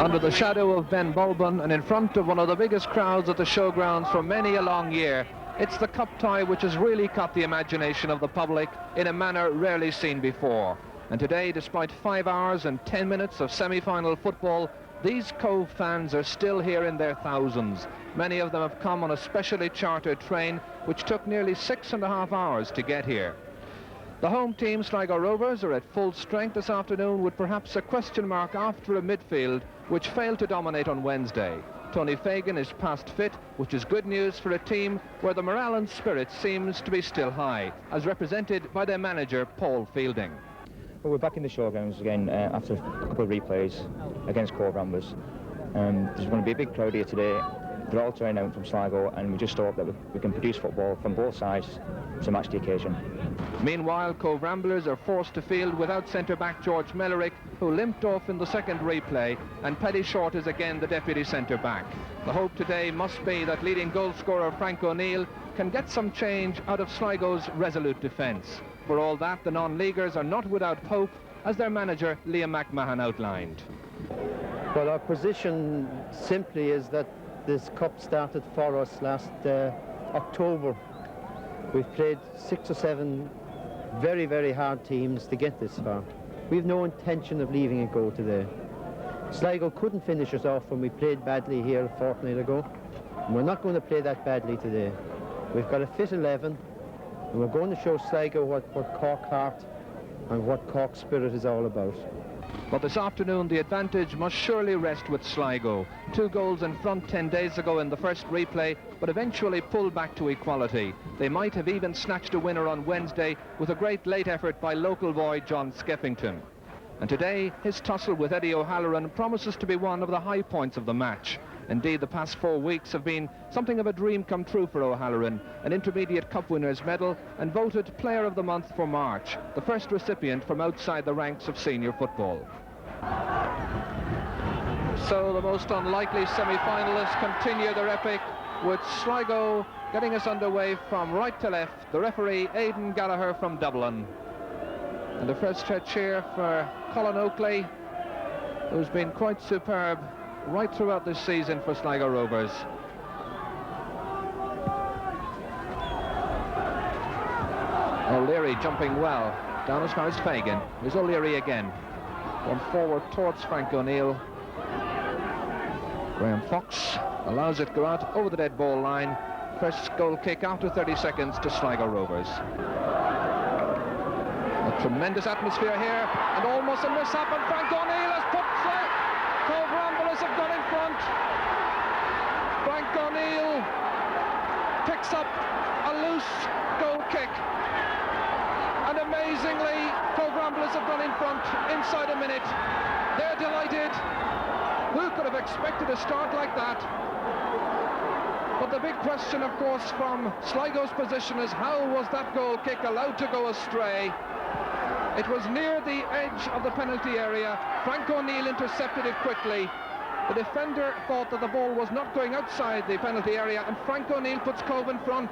under the shadow of Ben Bulben and in front of one of the biggest crowds at the Showgrounds for many a long year. It's the cup tie which has really caught the imagination of the public in a manner rarely seen before. And today, despite 5 hours and 10 minutes of semi-final football, these Cove fans are still here in their thousands. Many of them have come on a specially chartered train which took nearly 6.5 hours to get here. The home team, Sligo Rovers, are at full strength this afternoon with perhaps a question mark after a midfield which failed to dominate on Wednesday. Tony Fagan is past fit, which is good news for a team where the morale and spirit seems to be still high, as represented by their manager, Paul Fielding. Well, we're back in the Showgrounds again after a couple of replays against Cove Ramblers. There's going to be a big crowd here today. They're all turning out from Sligo, and we just hope that we can produce football from both sides to match the occasion. Meanwhile, Cove Ramblers are forced to field without centre-back George Mellerick, who limped off in the second replay, and Paddy Short is again the deputy centre-back. The hope today must be that leading goal scorer Frank O'Neill can get some change out of Sligo's resolute defence. For all that, the non-leaguers are not without hope, as their manager Liam McMahon outlined. Well, our position simply is that this cup started for us last October. We've played 6 or 7 very, very hard teams to get this far. We've no intention of leaving it go today. Sligo couldn't finish us off when we played badly here a fortnight ago. And we're not going to play that badly today. We've got a fit 11, and we're going to show Sligo what Cork heart and what Cork spirit is all about. But this afternoon, the advantage must surely rest with Sligo. 2 goals in front 10 days ago in the first replay, but eventually pulled back to equality. They might have even snatched a winner on Wednesday with a great late effort by local boy John Skeffington. And today, his tussle with Eddie O'Halloran promises to be one of the high points of the match. Indeed, the past 4 weeks have been something of a dream come true for O'Halloran, an Intermediate Cup Winners' Medal, and voted Player of the Month for March, the first recipient from outside the ranks of senior football. So the most unlikely semi-finalists continue their epic, with Sligo getting us underway from right to left, the referee Aidan Gallagher from Dublin. And the first cheer for Colin Oakley, who's been quite superb right throughout this season for Sligo Rovers. O'Leary jumping well, down as far as Fagan. Here's O'Leary again. One forward towards Frank O'Neill. Graham Fox allows it to go out over the dead ball line. First goal kick after 30 seconds to Sligo Rovers. A tremendous atmosphere here, and almost a mishap, and Frank O'Neill has put Cove Ramblers have got in front. Frank O'Neill picks up a loose goal kick, and amazingly Cove Ramblers have gone in front inside a minute. They're delighted. Who could have expected a start like that? But the big question, of course, from Sligo's position is how was that goal kick allowed to go astray? It was near the edge of the penalty area. Frank O'Neill intercepted it quickly. The defender thought that the ball was not going outside the penalty area, and Frank O'Neill puts Cove in front.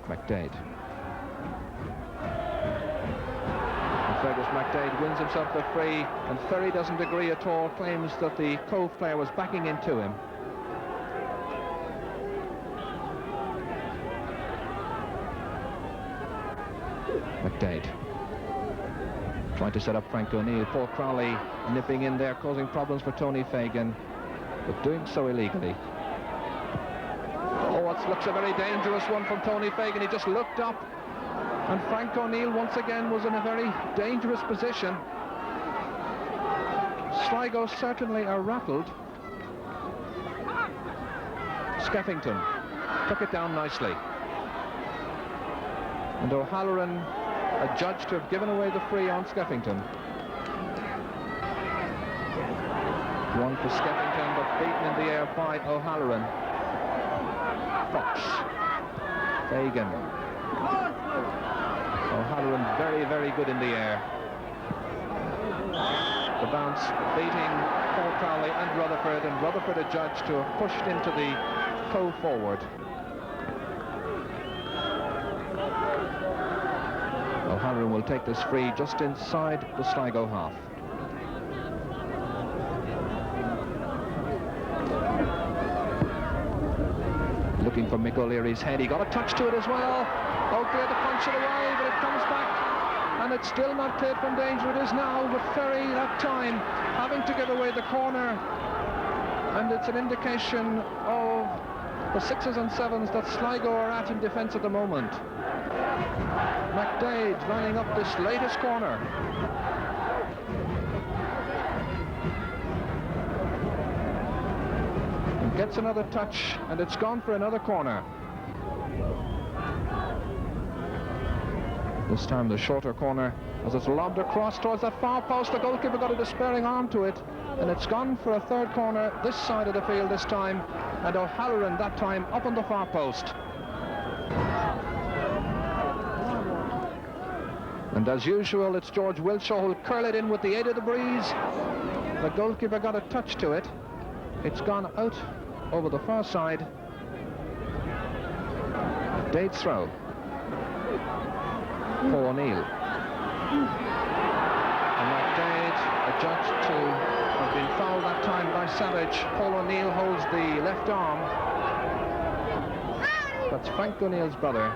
McDade. Fergus McDade wins himself the free, and Ferry doesn't agree at all, claims that the Cove player was backing into him. McDade trying to set up Frank O'Neill. Paul Crowley nipping in there, causing problems for Tony Fagan, but doing so illegally. Oh, it looks a very dangerous one from Tony Fagan. He just looked up, and Frank O'Neill once again was in a very dangerous position. Sligo certainly are rattled. Skeffington took it down nicely, and O'Halloran adjudged to have given away the free on Skeffington. One for Skeffington, but beaten in the air by O'Halloran. Fox. Fagan. O'Halloran very, very good in the air. The bounce beating Paul Crowley and Rutherford adjudged to have pushed into the Cove forward. O'Halloran will take this free just inside the Sligo half. Looking for Mick O'Leary's head. He got a touch to it as well. Oakley had to punch it away, but it comes back. And it's still not cleared from danger. It is now with Ferry that time having to give away the corner. And it's an indication of the 6s and 7s that Sligo are at in defence at the moment. McDade lining up this latest corner. And gets another touch, and it's gone for another corner. This time the shorter corner as it's lobbed across towards that far post. The goalkeeper got a despairing arm to it, and it's gone for a third corner this side of the field this time, and O'Halloran that time up on the far post. And as usual, it's George Wilshaw who'll curl it in with the aid of the breeze. The goalkeeper got a touch to it. It's gone out over the far side. Dade's throw. Paul O'Neill. And McDade adjudged to have been fouled that time by Savage. Paul O'Neill holds the left arm. That's Frank O'Neill's brother.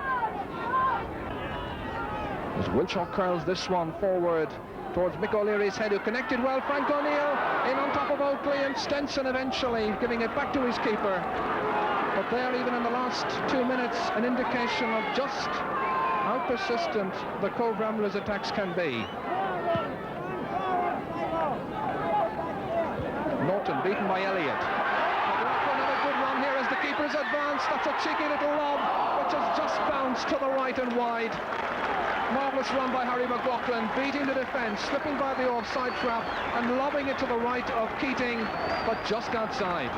As Wilshaw curls this one forward towards Mick O'Leary's head, who connected well. Frank O'Neill in on top of Oakley, and Stenson eventually giving it back to his keeper. But there, even in the last 2 minutes, an indication of just how persistent the Cove Ramblers attacks can be. Norton beaten by Elliott. Another good run here as the keeper's advanced. That's a cheeky little lob which has just bounced to the right and wide. Marvellous run by Harry McLaughlin, beating the defence, slipping by the offside trap and lobbing it to the right of Keating, but just outside.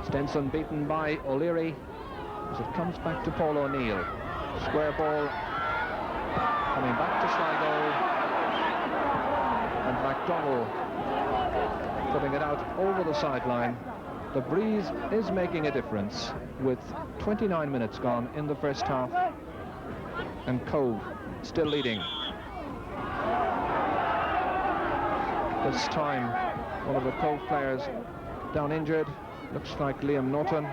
Stenson beaten by O'Leary as it comes back to Paul O'Neill. Square ball coming back to Sligo, and MacDonald putting it out over the sideline. The breeze is making a difference with 29 minutes gone in the first half, and Cove still leading. This time one of the Cove players down injured, looks like Liam Norton,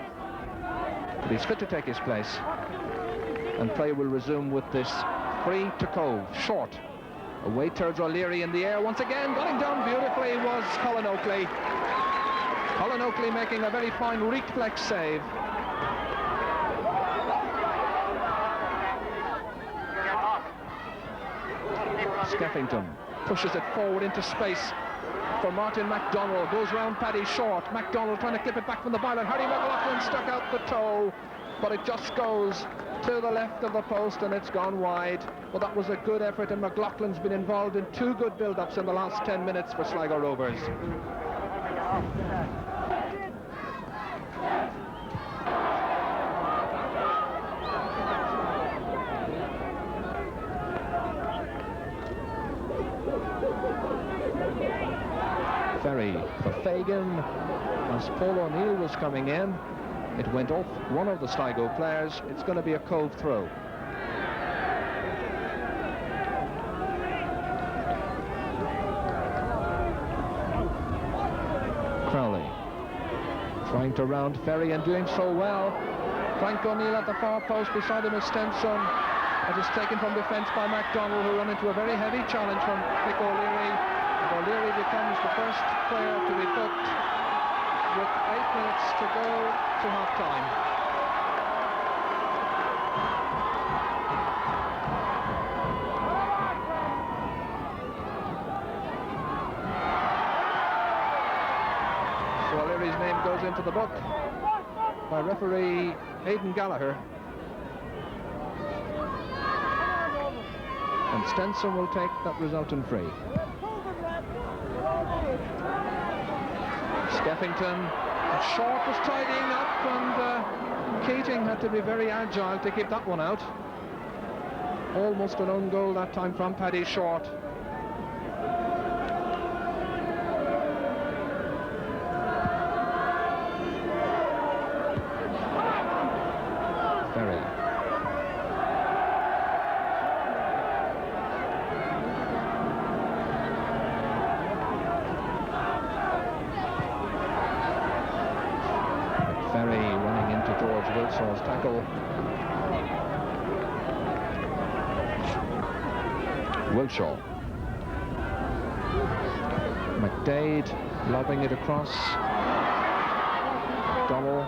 but he's fit to take his place, and play will resume with this free to Cove, short, away towards O'Leary in the air once again. Got him down beautifully was Colin Oakley. Colin Oakley making a very fine reflex save. Skeffington pushes it forward into space for Martin MacDonald, goes round Paddy Short. MacDonald trying to clip it back from the byline. Harry McLaughlin stuck out the toe, but it just goes to the left of the post and it's gone wide. Well, that was a good effort, and McLaughlin's been involved in 2 good build-ups in the last 10 minutes for Sligo Rovers. Ferry for Fagan as Paul O'Neill was coming in. It went off one of the Sligo players. It's going to be a Cove throw. Crowley trying to round Ferry and doing so well. Frank O'Neill at the far post, beside him is Stenson. It is taken from defence by MacDonald, who run into a very heavy challenge from Mick O'Leary. O'Leary becomes the first player to be booked with 8 minutes to go to half-time. So O'Leary's name goes into the book by referee Aidan Gallagher. And Stenson will take that resultant free. Skeffington, Short was tidying up, and Keating had to be very agile to keep that one out. Almost an own goal that time from Paddy Short. Ferry Wilshaw's tackle. Wilshaw. McDade lobbing it across. Donald.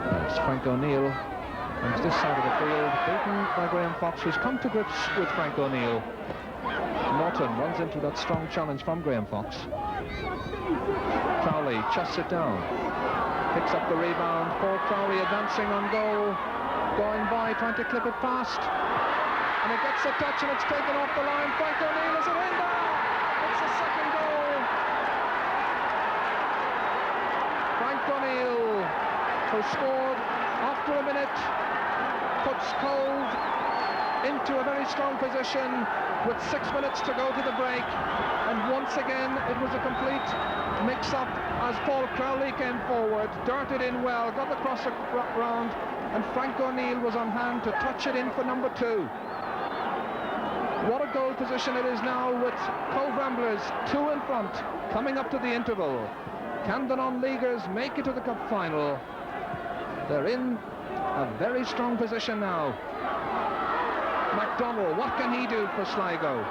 There's Frank O'Neill. Comes this side of the field, beaten by Graham Fox, who's come to grips with Frank O'Neill. Norton runs into that strong challenge from Graham Fox. Crowley chusts it down. Picks up the rebound. Paul Crowley advancing on goal. Going by, trying to clip it past. And it gets a touch and it's taken off the line. Frank O'Neill, is it in there? It's the second goal. Frank O'Neill, who scored after a minute, puts Cove into a very strong position with 6 minutes to go to the break. And once again, it was a complete mix-up as Paul Crowley came forward, darted in well, got across the round, and Frank O'Neill was on hand to touch it in for number 2. What a goal position it is now with Cove Ramblers 2 in front, coming up to the interval. Can the non-leaguers make it to the cup final? They're in a very strong position now. McDonald, what can he do for Sligo?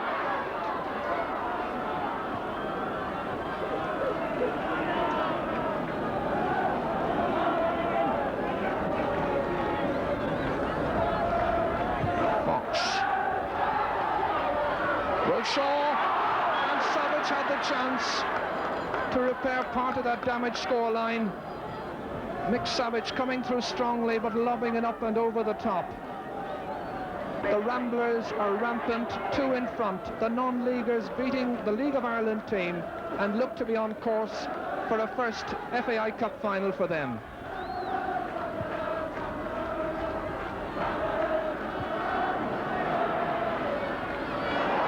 Fox. Wilshaw, and Savage had the chance to repair part of that damaged scoreline. Mick Savage coming through strongly, but lobbing it up and over the top. The Ramblers are rampant, 2 in front. The non-leaguers beating the League of Ireland team and look to be on course for a first FAI Cup final for them.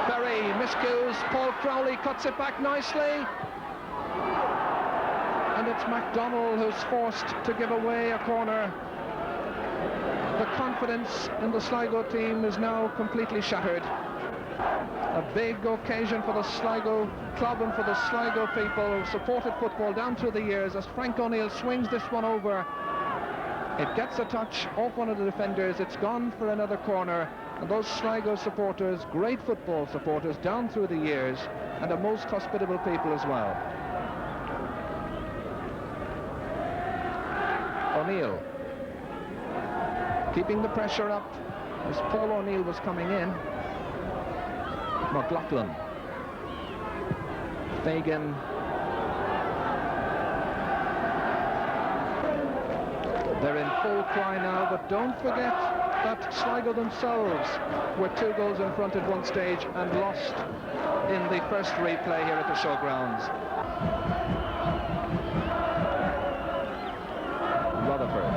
Berry miscues. Paul Crowley cuts it back nicely. And it's MacDonald who's forced to give away a corner. The confidence in the Sligo team is now completely shattered. A big occasion for the Sligo club and for the Sligo people who've supported football down through the years as Frank O'Neill swings this one over. It gets a touch off one of the defenders. It's gone for another corner. And those Sligo supporters, great football supporters down through the years, and a most hospitable people as well. O'Neill keeping the pressure up as Paul O'Neill was coming in. McLaughlin, Fagan, they're in full cry now, but don't forget that Sligo themselves were 2 goals in front at one stage and lost in the first replay here at the Showgrounds. Rutherford.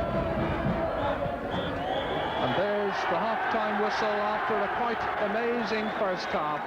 And there's the half-time whistle after a quite amazing first half,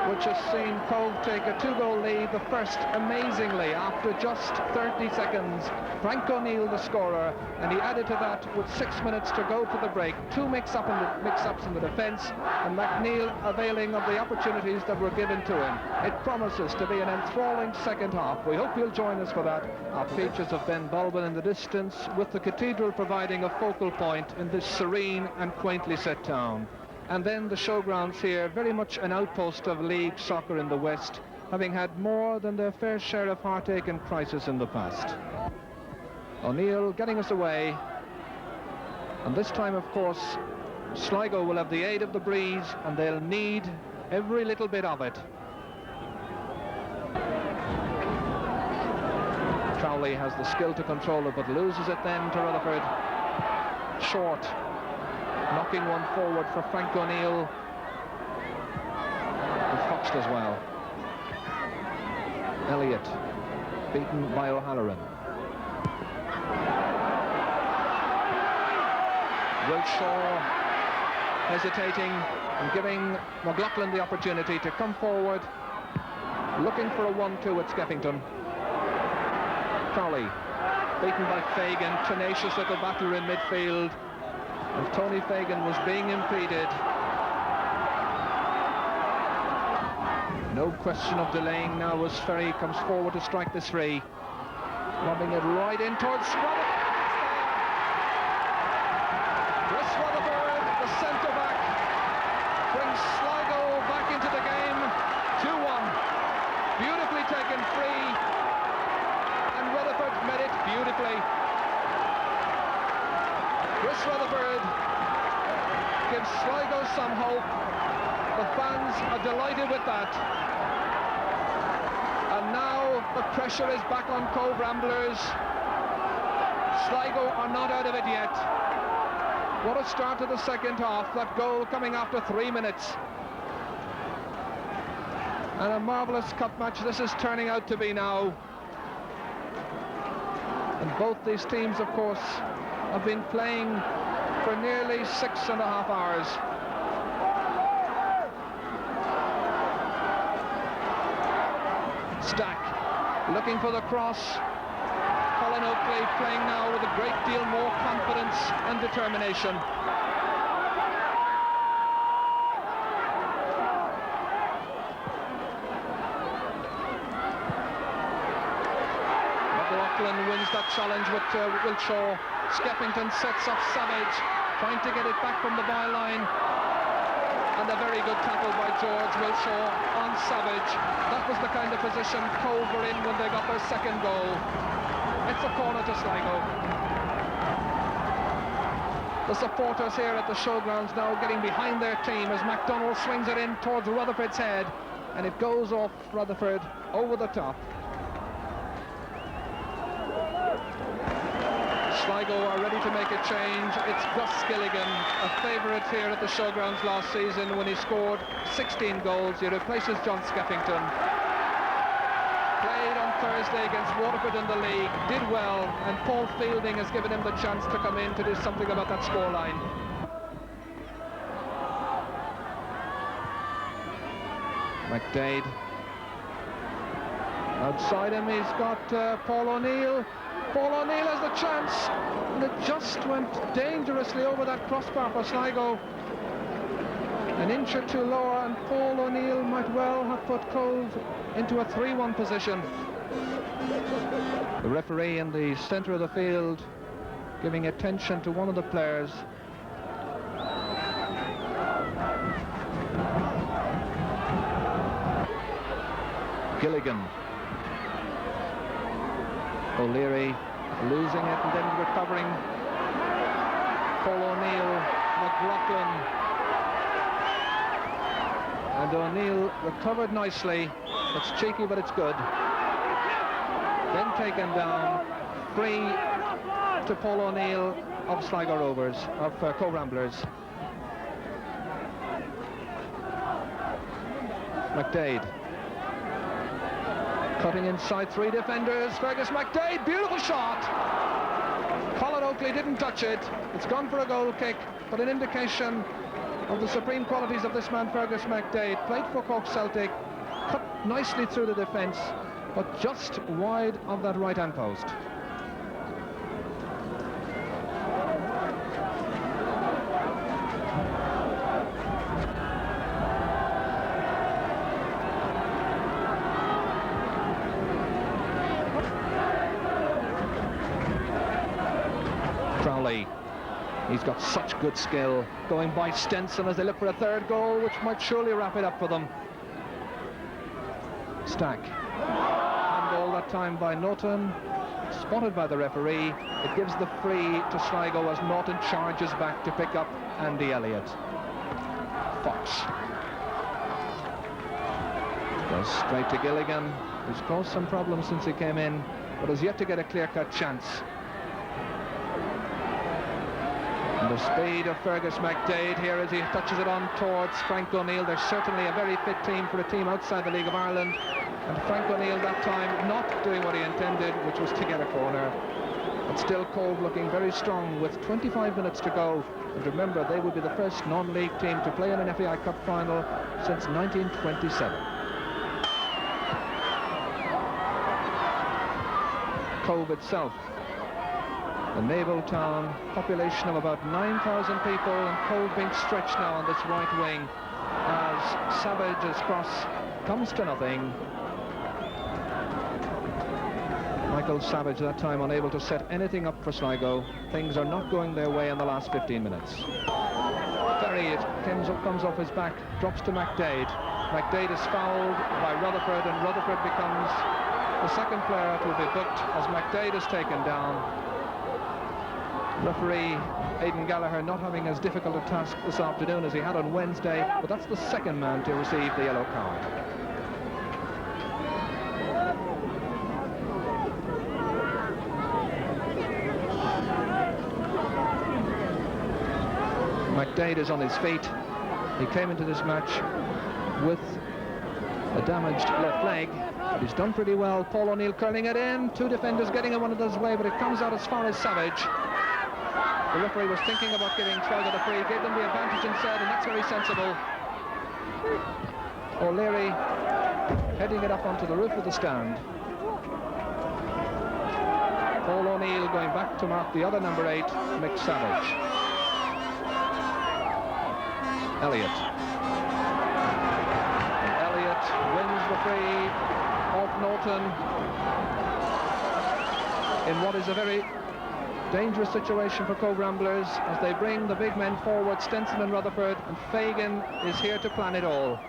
which has seen Cove take a 2-goal lead, the first amazingly after just 30 seconds. Frank O'Neill the scorer, and he added to that with 6 minutes to go to the break. 2 mix-ups in the defence, and McNeil availing of the opportunities that were given to him. It promises to be an enthralling second half. We hope you'll join us for that. Our features of Ben Bulben in the distance, with the cathedral providing a focal point in this serene and quaintly set town. And then the Showgrounds here, very much an outpost of league soccer in the West, having had more than their fair share of heartache and crisis in the past. O'Neill getting us away, and this time of course Sligo will have the aid of the breeze and they'll need every little bit of it. Crowley has the skill to control it but loses it then to Rutherford. Short knocking one forward for Frank O'Neill, and Fox as well. Elliott beaten by O'Halloran. Wilshaw hesitating and giving McLaughlin the opportunity to come forward, looking for a 1-2 at Skeffington. Crowley beaten by Fagan, tenacious little battler in midfield, and Tony Fagan was being impeded. No question of delaying now as Ferry comes forward to strike the 3. Lobbing it right in towards Scott. some hope. The fans are delighted with that. And now the pressure is back on Cove Ramblers. Sligo are not out of it yet. What a start to the second half. That goal coming after 3 minutes. And a marvellous cup match this is turning out to be now. And both these teams, of course, have been playing for nearly 6.5 hours. Stack looking for the cross. Colin Oakley playing now with a great deal more confidence and determination. McLaughlin wins that challenge with Wilshaw. Skeffington sets up Savage, trying to get it back from the byline. And a very good tackle by George Wilshaw on Savage. That was the kind of position Cove were in when they got their second goal. It's a corner to Sligo. The supporters here at the Showgrounds now getting behind their team as MacDonald swings it in towards Rutherford's head, and it goes off Rutherford over the top. Sligo are ready to make a change. It's Gus Gilligan, a favourite here at the Showgrounds last season when he scored 16 goals. He replaces John Skeffington. Played on Thursday against Waterford in the league, did well, and Paul Fielding has given him the chance to come in to do something about that scoreline. McDade. Outside him he's got Paul O'Neill. Paul O'Neill has the chance, and it just went dangerously over that crossbar for Sligo. An inch or two lower, and Paul O'Neill might well have put Cove into a 3-1 position. The referee in the centre of the field giving attention to one of the players. Gilligan. O'Leary losing it and then recovering. Paul O'Neill, McLaughlin. And O'Neill recovered nicely. It's cheeky, but it's good. Then taken down. Free to Paul O'Neill of Sligo Rovers, of Cove Ramblers. McDade. Cutting inside 3 defenders. Fergus McDade, beautiful shot. Colin Oakley didn't touch it. It's gone for a goal kick, but an indication of the supreme qualities of this man, Fergus McDade. Played for Cork Celtic, cut nicely through the defence, but just wide of that right-hand post. Crowley, he's got such good skill, going by Stenson as they look for a third goal, which might surely wrap it up for them. Stack, handball that time by Norton, spotted by the referee. It gives the free to Sligo as Norton charges back to pick up Andy Elliott. Fox goes straight to Gilligan, who's caused some problems since he came in, but has yet to get a clear-cut chance. And the speed of Fergus McDade here as he touches it on towards Frank O'Neill. They're certainly a very fit team for a team outside the League of Ireland. And Frank O'Neill that time not doing what he intended, which was to get a corner. But still Cove looking very strong with 25 minutes to go. And remember, they will be the first non-league team to play in an FAI Cup final since 1927. Cove itself, a naval town, population of about 9,000 people, and Cove being stretched now on this right wing as Savage's cross comes to nothing. Michael Savage that time unable to set anything up for Sligo. Things are not going their way in the last 15 minutes. Ferry, it comes off his back, drops to McDade. McDade is fouled by Rutherford, and Rutherford becomes the second player to be booked as McDade is taken down. Referee Aidan Gallagher not having as difficult a task this afternoon as he had on Wednesday, but that's the second man to receive the yellow card. McDade is on his feet. He came into this match with a damaged left leg, but he's done pretty well. Paul O'Neill curling it in. Two defenders getting in one another's way, but it comes out as far as Savage. The referee was thinking about giving Sligo the free, gave them the advantage instead, and that's very sensible. O'Leary heading it up onto the roof of the stand. Paul O'Neill going back to mark the other number 8, Mick Savage. Elliott. And Elliott wins the free off Norton in what is a very dangerous situation for Cove Ramblers as they bring the big men forward, Stenson and Rutherford, and Fagan is here to plan it all.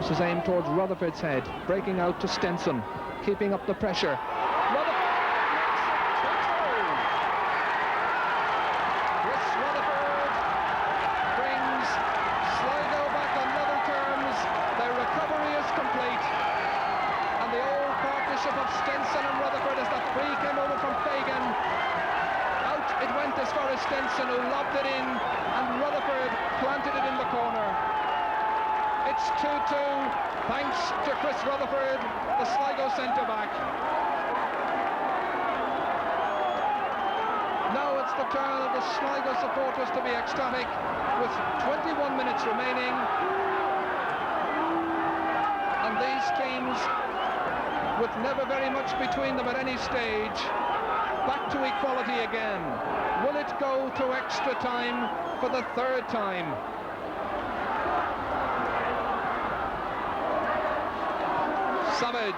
This is aimed towards Rutherford's head, breaking out to Stenson, keeping up the pressure. Stenson, who lobbed it in, and Rutherford planted it in the corner. It's 2-2, thanks to Chris Rutherford, the Sligo centre-back. Now it's the turn of the Sligo supporters to be ecstatic, with 21 minutes remaining. And these teams, with never very much between them at any stage, back to equality again. Will it go to extra time for the third time? Savage,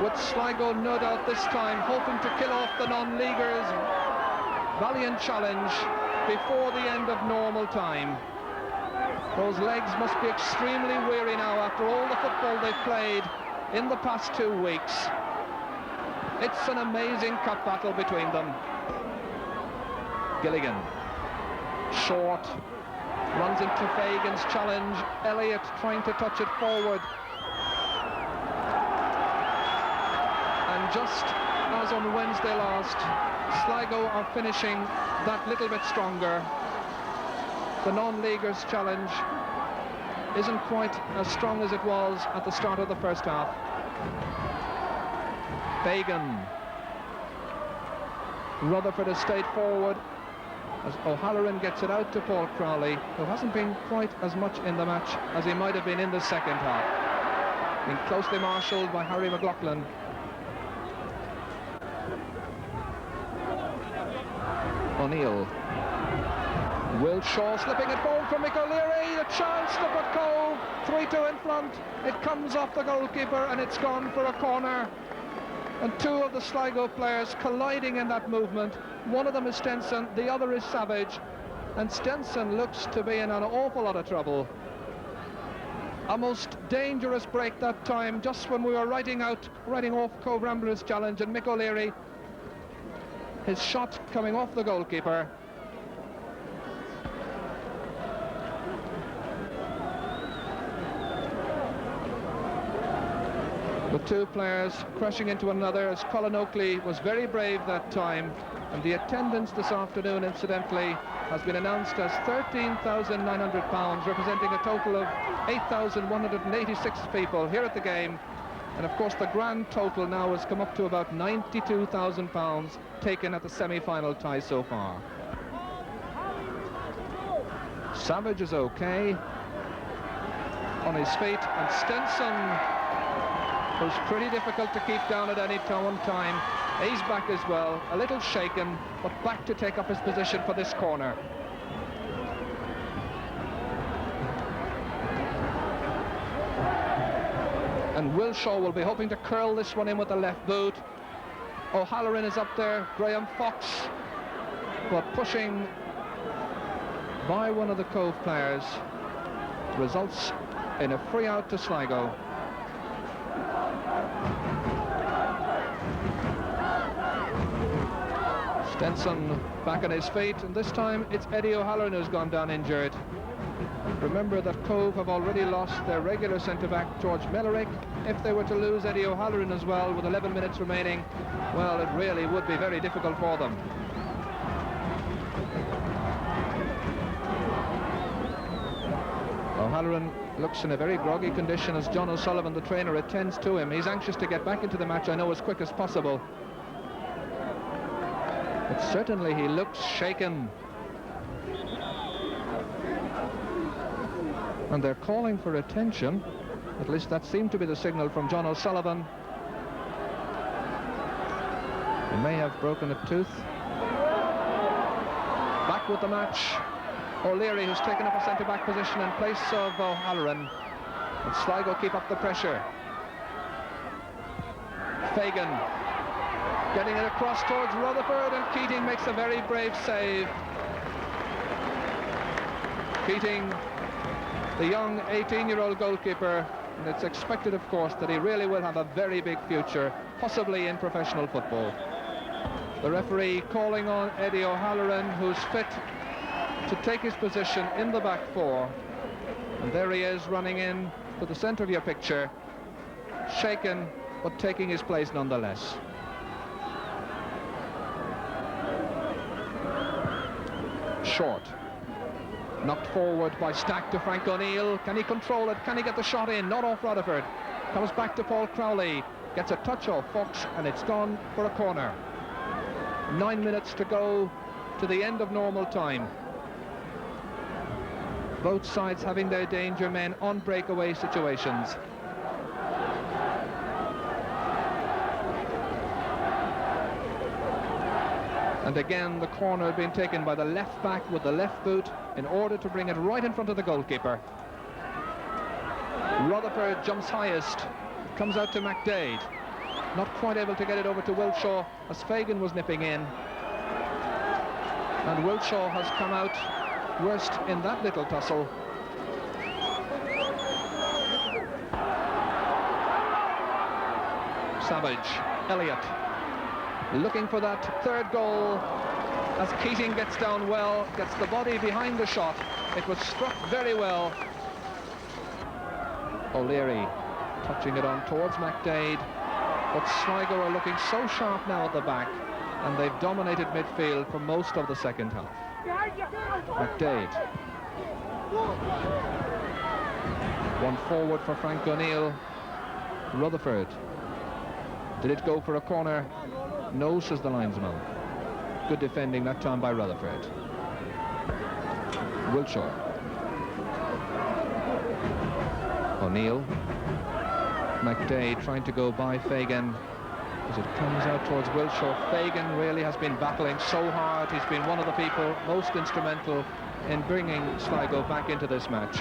with Sligo no doubt this time hoping to kill off the non-leaguers' valiant challenge before the end of normal time. Those legs must be extremely weary now after all the football they've played in the past 2 weeks. It's an amazing cup battle between them. Gilligan, short, runs into Fagan's challenge. Elliott trying to touch it forward. And just as on Wednesday last, Sligo are finishing that little bit stronger. The non-leaguers' challenge isn't quite as strong as it was at the start of the first half. Fagan. Rutherford has stayed forward as O'Halloran gets it out to Paul Crowley, who hasn't been quite as much in the match as he might have been in the second half. Being closely marshalled by Harry McLaughlin. O'Neill. Will Shaw slipping it forward from Mick O'Leary. A chance to put Cove 3-2 in front. It comes off the goalkeeper and it's gone for a corner. And two of the Sligo players colliding in that movement. One of them is Stenson, the other is Savage. And Stenson looks to be in an awful lot of trouble. A most dangerous break that time, just when we were writing off Cove Ramblers' challenge, and Mick O'Leary, his shot coming off the goalkeeper. The two players crashing into one another, as Colin Oakley was very brave that time. And the attendance this afternoon, incidentally, has been announced as £13,900, representing a total of 8,186 people here at the game. And of course the grand total now has come up to about £92,000 taken at the semi-final tie so far. Savage is okay on his feet, and Stenson, who's pretty difficult to keep down at any one time, he's back as well, a little shaken, but back to take up his position for this corner. And Wilshaw will be hoping to curl this one in with the left boot. O'Halloran is up there, Graham Fox, but pushing by one of the Cove players, results in a free out to Sligo. Stenson back on his feet, and this time it's Eddie O'Halloran who's gone down injured. Remember that Cove have already lost their regular centre-back, George Mellerick. If they were to lose Eddie O'Halloran as well, with 11 minutes remaining, well, it really would be very difficult for them. O'Halloran looks in a very groggy condition as John O'Sullivan, the trainer, attends to him. He's anxious to get back into the match, I know, as quick as possible. But certainly he looks shaken. And they're calling for attention. At least that seemed to be the signal from John O'Sullivan. He may have broken a tooth. Back with the match. O'Leary, who's taken up a centre-back position in place of O'Halloran. And Sligo keep up the pressure. Fagan getting it across towards Rutherford, and Keating makes a very brave save. Keating, the young 18-year-old goalkeeper, and it's expected, of course, that he really will have a very big future, possibly in professional football. The referee calling on Eddie O'Halloran, who's fit to take his position in the back four. And there he is, running in to the centre of your picture, shaken, but taking his place nonetheless. Short. Knocked forward by Stack to Frank O'Neill. Can he control it? Can he get the shot in? Not off Rutherford. Comes back to Paul Crowley. Gets a touch off Fox, and it's gone for a corner. 9 minutes to go to the end of normal time. Both sides having their danger men on breakaway situations. And again, the corner being taken by the left back with the left boot in order to bring it right in front of the goalkeeper. Rutherford jumps highest, comes out to McDade. Not quite able to get it over to Wilshaw as Fagan was nipping in. And Wilshaw has come out worst in that little tussle. Savage, Elliott, looking for that third goal as Keating gets down well, gets the body behind the shot. It was struck very well. O'Leary touching it on towards McDade, but Sligo are looking so sharp now at the back, and they've dominated midfield for most of the second half. McDade. One forward for Frank O'Neill. Rutherford. Did it go for a corner? No, says the linesman. Good defending that time by Rutherford. Wilshaw. O'Neill. McDade trying to go by Fagan as it comes out towards Wilshaw. Fagan really has been battling so hard. He's been one of the people most instrumental in bringing Sligo back into this match.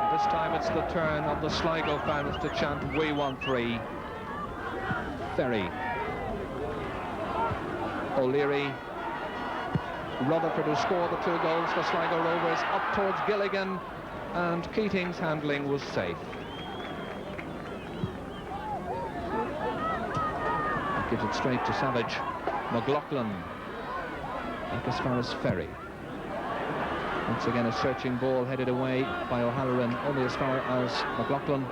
And this time it's the turn of the Sligo fans to chant "We want 3." Ferry. O'Leary. Rutherford, who scored the 2 goals for Sligo Rovers, up towards Gilligan, and Keating's handling was safe. Gives it straight to Savage. McLaughlin back as far as Ferry. Once again a searching ball headed away by O'Halloran, only as far as McLaughlin.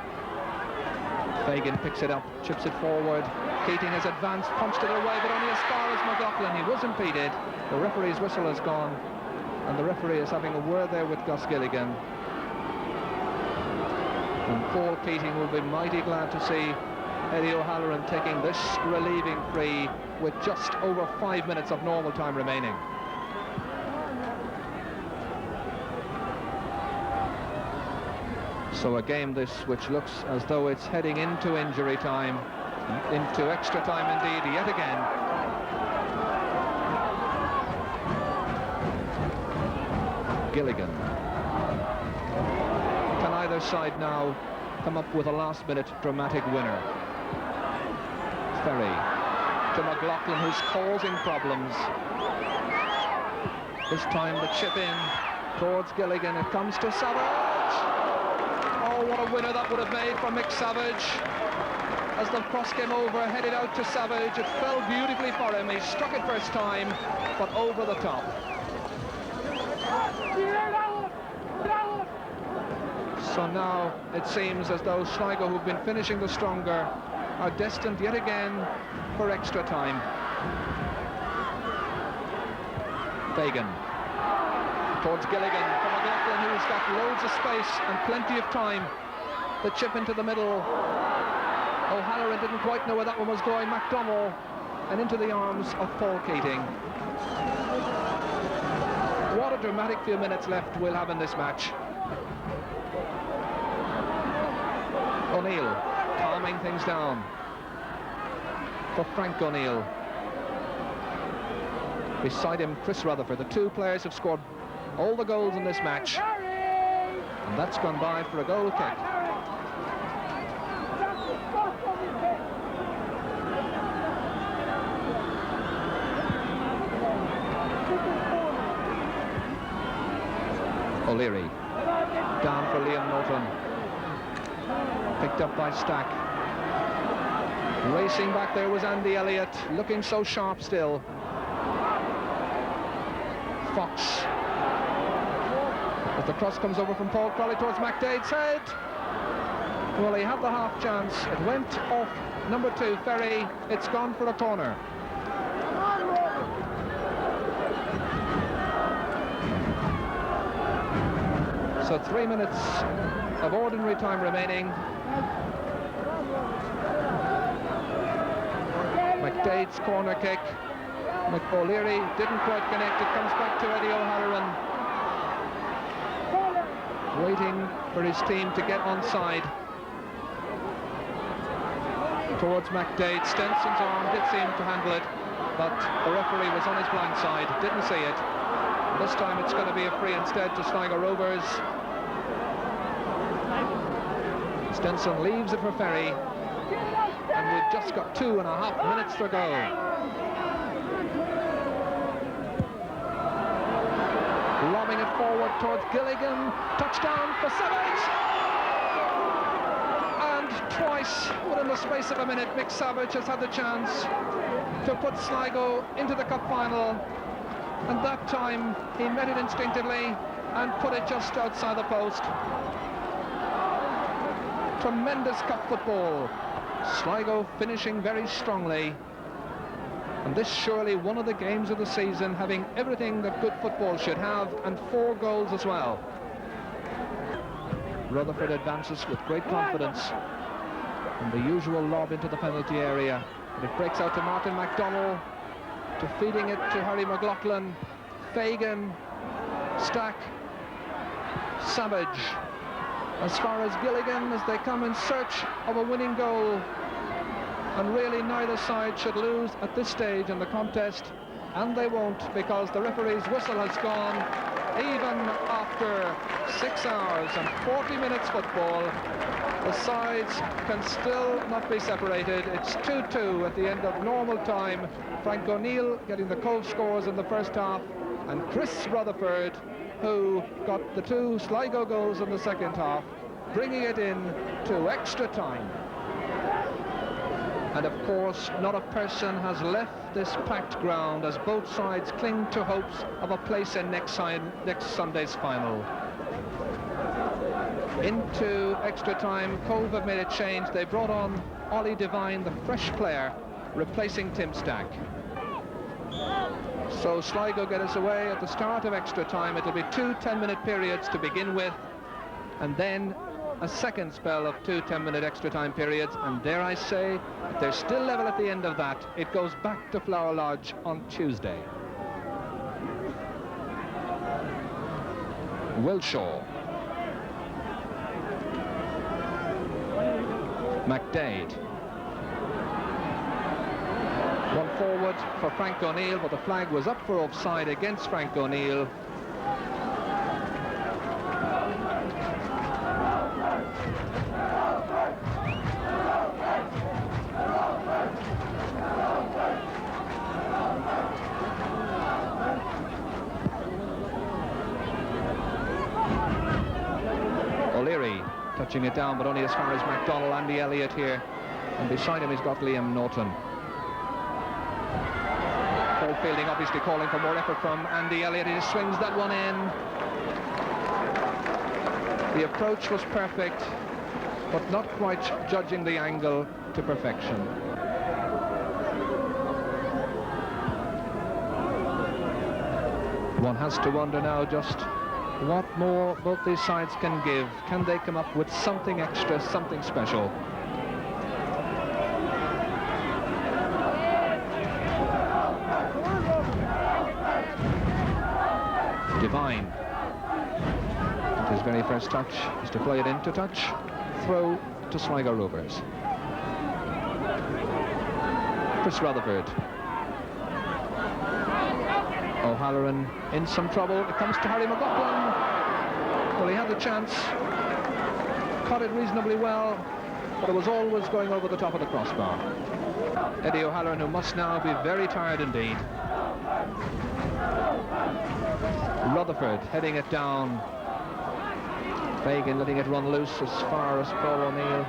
Fagan picks it up, chips it forward. Keating has advanced, punched it away, but only as far as McLaughlin. He was impeded. The referee's whistle has gone, and the referee is having a word there with Gus Gilligan. And Paul Keating will be mighty glad to see Eddie O'Halloran taking this relieving free with just over 5 minutes of normal time remaining. So a game this which looks as though it's heading into injury time, into extra time indeed, yet again. Gilligan. Can either side now come up with a last-minute dramatic winner? Ferry to McLaughlin, who's causing problems. This time the chip in towards Gilligan. It comes to Savage. Oh, what a winner that would have made for Mick Savage. As the cross came over, headed out to Savage, it fell beautifully for him. He struck it first time, but over the top. So now it seems as though Sligo, who've been finishing the stronger, are destined yet again for extra time. Fagan towards Gilligan from McLaughlin, who's got loads of space and plenty of time. The chip into the middle. O'Halloran didn't quite know where that one was going. McDonnell, and into the arms of Paul Keating. What a dramatic few minutes left we'll have in this match. O'Neill calming things down for Frank O'Neill. Beside him, Chris Rutherford. The two players have scored all the goals in this match, and that's gone by for a goal kick. O'Leary down for Liam Norton, picked up by Stack. Racing back there was Andy Elliott, looking so sharp still. Fox, as the cross comes over from Paul Crowley towards McDade's head. Well, he had the half chance. It went off number 2, Ferry. It's gone for a corner. So 3 minutes of ordinary time remaining. McDade's corner kick. O'Leary didn't quite connect. It comes back to Eddie O'Halloran, waiting for his team to get onside. Towards McDade. Stenson's arm did seem to handle it, but the referee was on his blind side, didn't see it. This time it's going to be a free instead to Sligo Rovers. Stenson leaves it for Ferry, and we've just got 2.5 minutes to go. Lobbing it forward towards Gilligan. Touchdown for Savage. And twice, within the space of a minute, Mick Savage has had the chance to put Sligo into the cup final. And that time, he met it instinctively and put it just outside the post. Tremendous cup football. Sligo finishing very strongly. And this surely one of the games of the season, having everything that good football should have, and 4 goals as well. Rutherford advances with great confidence, and the usual lob into the penalty area. And it breaks out to Martin McDonnell, to feeding it to Harry McLaughlin, Fagan, Stack, Savage. As far as Gilligan, as they come in search of a winning goal. And really neither side should lose at this stage in the contest, and they won't, because the referee's whistle has gone. Even after 6 hours and 40 minutes football, the sides can still not be separated. It's 2-2 at the end of normal time. Frank O'Neill getting the Cove scores in the first half, and Chris Rutherford, who got the 2 Sligo goals in the second half, bringing it in to extra time. And of course, not a person has left this packed ground as both sides cling to hopes of a place in next Sunday's final. Into extra time, Cove have made a change. They brought on Ollie Devine, the fresh player, replacing Tim Stack. So Sligo get us away at the start of extra time. It'll be 2 10-minute periods to begin with, and then a second spell of 2 10-minute extra time periods, and dare I say, if they're still level at the end of that, it goes back to Flower Lodge on Tuesday. Wilshaw, McDade, one forward for Frank O'Neill, but the flag was up for offside against Frank O'Neill. touching it down, but only as far as MacDonald. Andy Elliott here, and beside him he's got Liam Norton. Paul Fielding obviously calling for more effort from Andy Elliott. He just swings that one in. The approach was perfect, but not quite judging the angle to perfection. One has to wonder now just what more both these sides can give. Can they come up with something extra, something special? Devine. His very first touch is to play it into touch. Throw to Sligo Rovers. Chris Rutherford. O'Halloran in some trouble. It comes to Harry McLaughlin. Well, he had the chance. Caught it reasonably well, but it was always going over the top of the crossbar. Eddie O'Halloran, who must now be very tired indeed. Rutherford heading it down. Fagan letting it run loose as far as Paul O'Neill.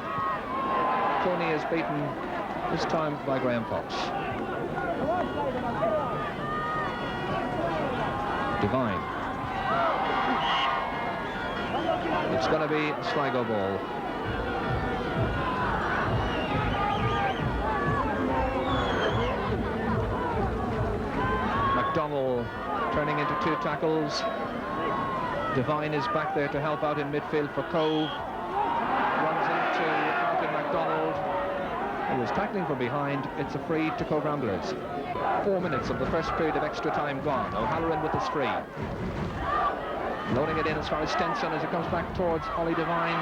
Tony is beaten this time by Graham Fox. Devine. It's going to be a Sligo ball. MacDonald turning into two tackles. Devine is back there to help out in midfield for Cove. Runs into Martin MacDonald, who was tackling from behind. It's a free to Cove Ramblers. 4 minutes of the first period of extra time gone. O'Halloran with his free. Loading it in as far as Stenson as it comes back towards Ollie Devine.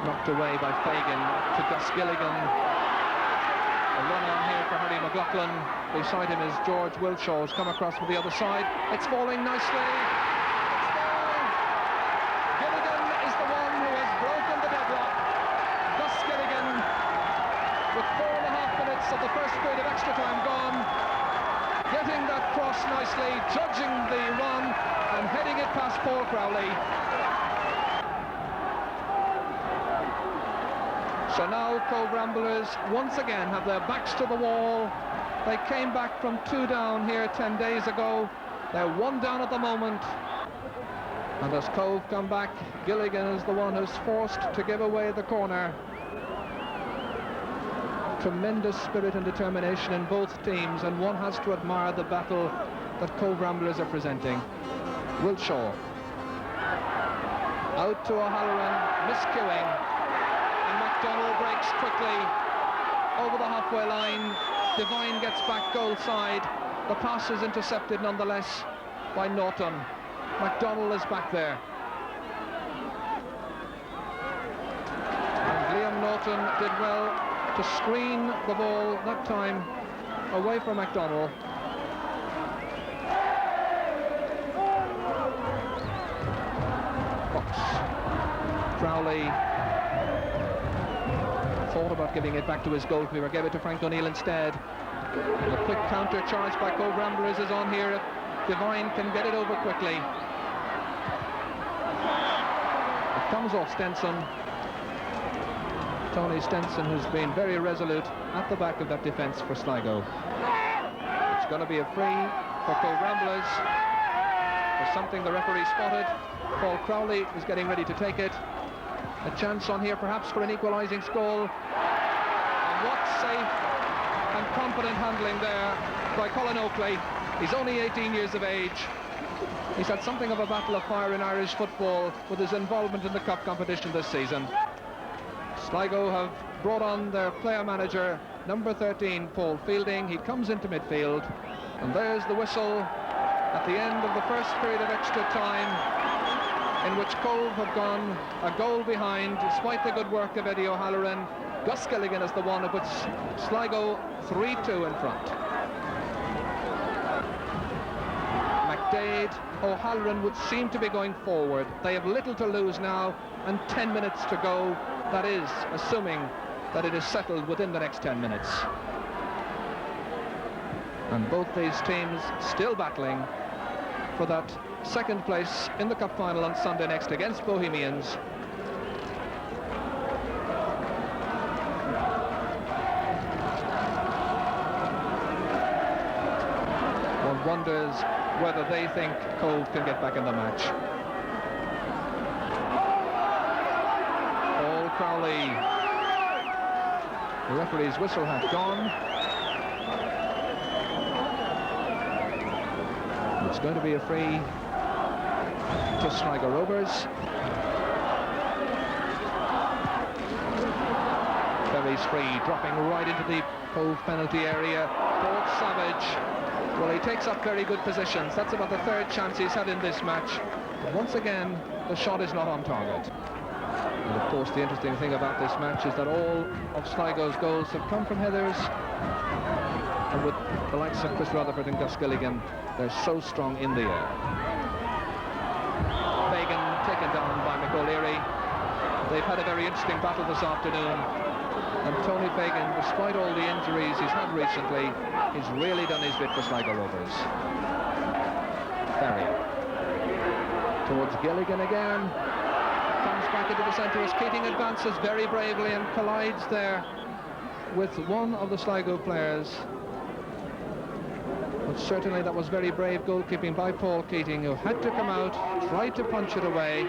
Knocked away by Fagan to Gus Gilligan. A run on here for Harry McLaughlin. Beside him is George Wilshaw, who's come across from the other side. It's falling nicely. Gilligan is the one who has broken the deadlock. Gus Gilligan, with 4.5 minutes of the first period of extra time gone, getting that cross nicely, judging the run and heading it past Paul Crowley. So now Cove Ramblers once again have their backs to the wall. They came back from 2 down here 10 days ago. They're 1 down at the moment. And as Cove come back, Gilligan is the one who's forced to give away the corner. Tremendous spirit and determination in both teams, and one has to admire the battle that Cove Ramblers are presenting. Wilshaw. Out to O'Halloran, miscuing. MacDonald breaks quickly over the halfway line. Devine gets back goal side. The pass is intercepted nonetheless by Norton. MacDonald is back there. And Liam Norton did well to screen the ball that time away from MacDonald. Fox. Crowley thought about giving it back to his goalkeeper, gave it to Frank O'Neill instead. A quick counter charge by Cove Ramblers is on here if Devine can get it over quickly. It comes off Stenson. Tony Stenson, who's been very resolute at the back of that defence for Sligo. It's going to be a free for Cove Ramblers. There's something the referee spotted. Paul Crowley is getting ready to take it. A chance on here perhaps for an equalising goal. And what safe and competent handling there by Colin Oakley. He's only 18 years of age. He's had something of a battle of fire in Irish football with his involvement in the cup competition this season. Sligo have brought on their player manager, number 13, Paul Fielding. He comes into midfield, and there's the whistle at the end of the first period of extra time, in which Cove have gone a goal behind despite the good work of Eddie O'Halloran. Gus Gilligan is the one who puts Sligo 3-2 in front. McDade, O'Halloran would seem to be going forward. They have little to lose now and 10 minutes to go. That is, assuming that it is settled within the next 10 minutes. And both these teams still battling for that second place in the cup final on Sunday next against Bohemians. wonders whether they think Cove can get back in the match. Paul Crowley. The referee's whistle had gone. It's going to be a free to Sligo Rovers. Ferry's free, dropping right into the Cove penalty area. Towards Savage. Well, he takes up very good positions. That's about the third chance he's had in this match. But once again, the shot is not on target. And of course, the interesting thing about this match is that all of Sligo's goals have come from headers. And with the likes of Chris Rutherford and Gus Gilligan, they're so strong in the air. Fagan taken down by Mick O'Leary. They've had a very interesting battle this afternoon. And Tony Fagan, despite all the injuries he's had recently, he's really done his bit for Sligo Rovers. Ferry. Towards Gilligan again. Comes back into the centre as Keating advances very bravely and collides there with one of the Sligo players. But certainly that was very brave goalkeeping by Paul Keating, who had to come out, tried to punch it away,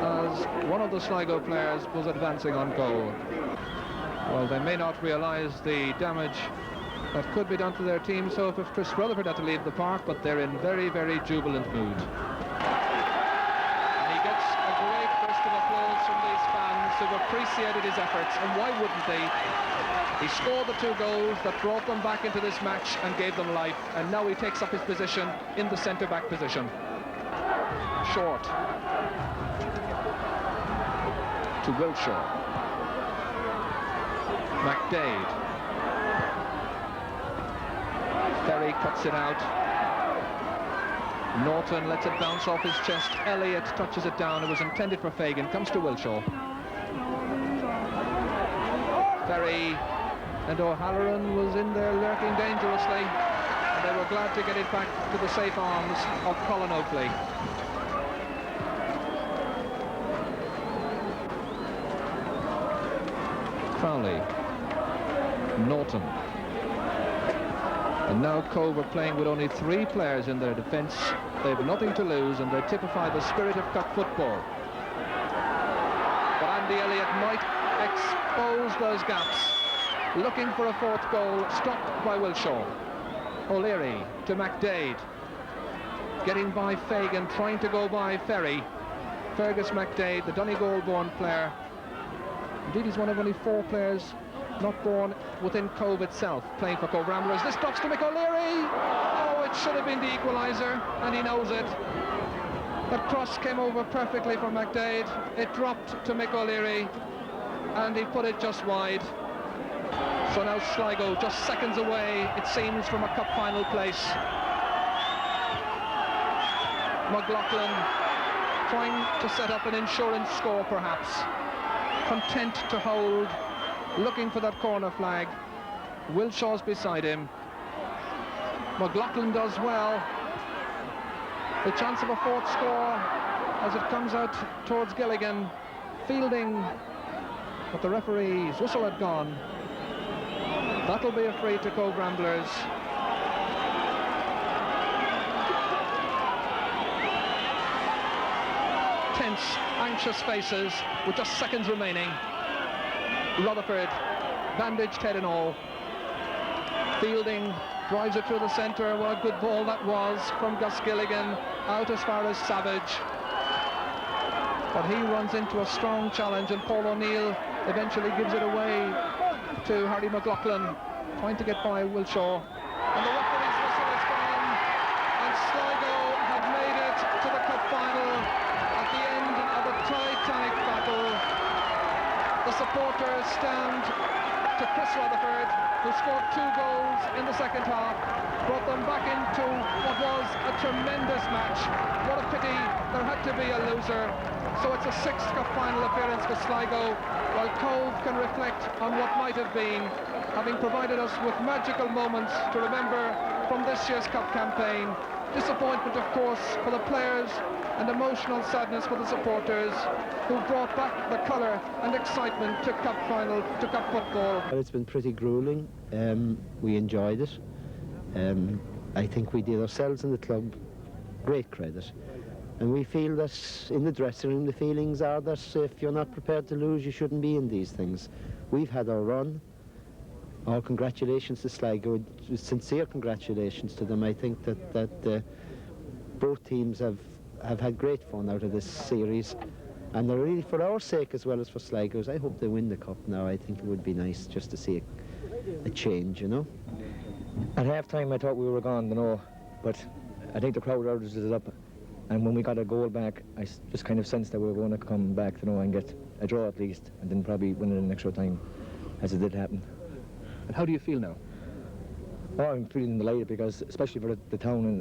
as one of the Sligo players was advancing on goal. Well, they may not realise the damage that could be done to their team, so if Chris Rutherford had to leave the park, but they're in very, very jubilant mood. And he gets a great burst of applause from these fans who've appreciated his efforts, and why wouldn't they? He scored the 2 goals that brought them back into this match and gave them life, and now he takes up his position in the centre-back position. Short to Wilshaw. McDade. Ferry cuts it out. Norton lets it bounce off his chest. Elliott touches it down. It was intended for Fagan. Comes to Wilshaw. Ferry and O'Halloran was in there lurking dangerously, and they were glad to get it back to the safe arms of Colin Oakley. Crowley. Norton. And now Cove are playing with only 3 players in their defence. They have nothing to lose, and they typify the spirit of cup football. But Andy Elliott might expose those gaps. Looking for a 4th goal, stopped by Wilshaw. O'Leary to McDade. Getting by Fagan, trying to go by Ferry. Fergus McDade, the Donegal-born player. Indeed, he's one of only 4 players not born within Cove itself, playing for Cove Ramblers. This drops to Mick O'Leary. Oh, it should have been the equaliser, and he knows it. That cross came over perfectly for McDade. It dropped to Mick O'Leary, and he put it just wide. So now Sligo just seconds away, it seems, from a cup final place. McLaughlin trying to set up an insurance score, perhaps. Content to hold, looking for that corner flag. Wilshaw's beside him. McLaughlin does well. The chance of a 4th score as it comes out towards Gilligan. Fielding, but the referee's whistle had gone. That'll be a free to Cove Ramblers. Tense, anxious faces with just seconds remaining. Rutherford, bandaged head and all. Fielding drives it through the centre. What a good ball that was from Gus Gilligan, out as far as Savage. But he runs into a strong challenge, and Paul O'Neill eventually gives it away to Harry McLaughlin, trying to get by Wilshaw. And the referee's whistle is gone, and Sligo have made it to the cup final at the end of a titanic battle. The supporters stand to Chris Rutherford, who scored 2 goals in the second half, brought them back into what was a tremendous match. What a pity there had to be a loser. So it's a 6th cup final appearance for Sligo, while Cove can reflect on what might have been, having provided us with magical moments to remember from this year's cup campaign. Disappointment, of course, for the players, and emotional sadness for the supporters, who brought back the colour and excitement to cup final, to cup football. It's been pretty gruelling. We enjoyed it. I think we did ourselves and the club great credit. And we feel that in the dressing room the feelings are that if you're not prepared to lose, you shouldn't be in these things. We've had our run. Our congratulations to Sligo, sincere congratulations to them. I think that both teams have had great fun out of this series, and they're really, for our sake as well as for Sligo's, I hope they win the cup now. I think it would be nice just to see a change, you know. At half-time I thought we were gone, you know, but I think the crowd roused us up, and when we got a goal back, I just kind of sensed that we were going to come back, you know, and get a draw at least, and then probably win it in extra time, as it did happen. And how do you feel now? Oh, I'm feeling delighted because, especially for the town and